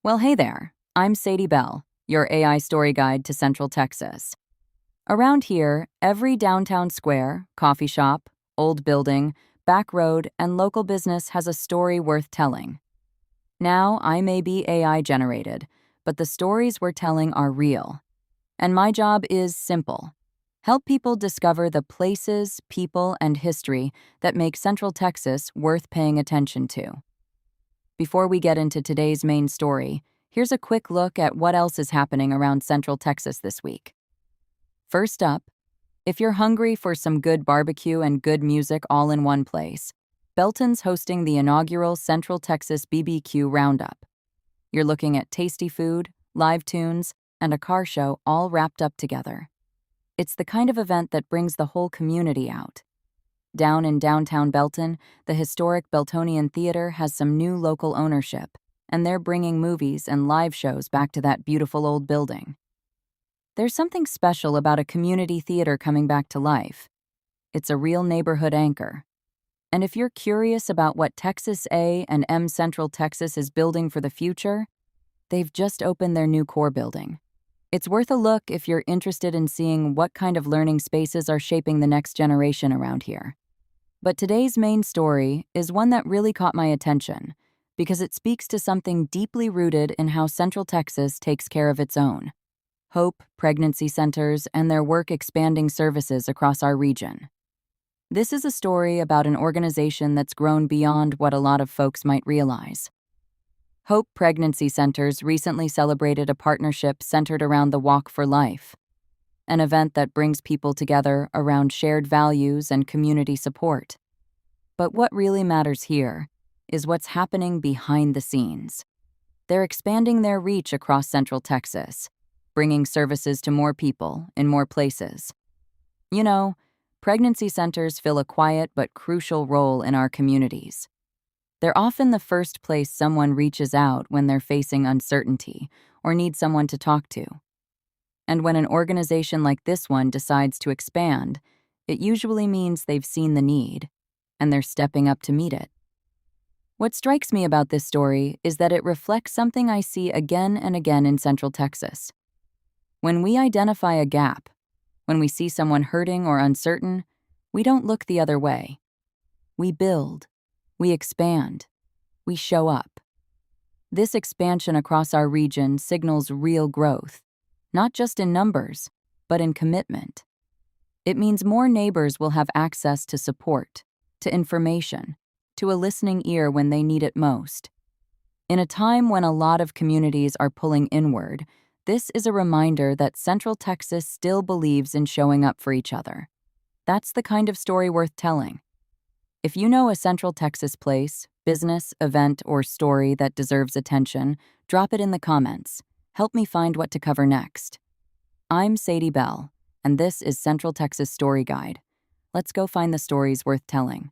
Well, hey there. I'm Sadie Belle, your AI story guide to Central Texas. Around here, every downtown square, coffee shop, old building, back road, and local business has a story worth telling. Now, I may be AI generated, but the stories we're telling are real. And my job is simple: help people discover the places, people, and history that make Central Texas worth paying attention to. Before we get into today's main story, here's a quick look at what else is happening around Central Texas this week. First up, if you're hungry for some good barbecue and good music all in one place, Belton's hosting the inaugural Central Texas BBQ Roundup. You're looking at tasty food, live tunes, and a car show all wrapped up together. It's the kind of event that brings the whole community out. Down in downtown Belton, the historic Beltonian Theatre has some new local ownership, and they're bringing movies and live shows back to that beautiful old building. There's something special about a community theater coming back to life. It's a real neighborhood anchor. And if you're curious about what Texas A&M Central Texas is building for the future, they've just opened their new core building. It's worth a look if you're interested in seeing what kind of learning spaces are shaping the next generation around here. But today's main story is one that really caught my attention because it speaks to something deeply rooted in how Central Texas takes care of its own: Hope pregnancy centers and their work expanding services across our region. This is a story about an organization that's grown beyond what a lot of folks might realize. Hope Pregnancy Centers recently celebrated a partnership centered around the Walk for Life, an event that brings people together around shared values and community support. But what really matters here is what's happening behind the scenes. They're expanding their reach across Central Texas, bringing services to more people in more places. You know, pregnancy centers fill a quiet but crucial role in our communities. They're often the first place someone reaches out when they're facing uncertainty or need someone to talk to. And when an organization like this one decides to expand, it usually means they've seen the need, and they're stepping up to meet it. What strikes me about this story is that it reflects something I see again and again in Central Texas. When we identify a gap, when we see someone hurting or uncertain, we don't look the other way. We build, we expand, we show up. This expansion across our region signals real growth, not just in numbers, but in commitment. It means more neighbors will have access to support, to information, to a listening ear when they need it most. In a time when a lot of communities are pulling inward, this is a reminder that Central Texas still believes in showing up for each other. That's the kind of story worth telling. If you know a Central Texas place, business, event, or story that deserves attention, drop it in the comments. Help me find what to cover next. I'm Sadie Belle, and this is Central Texas Story Guide. Let's go find the stories worth telling.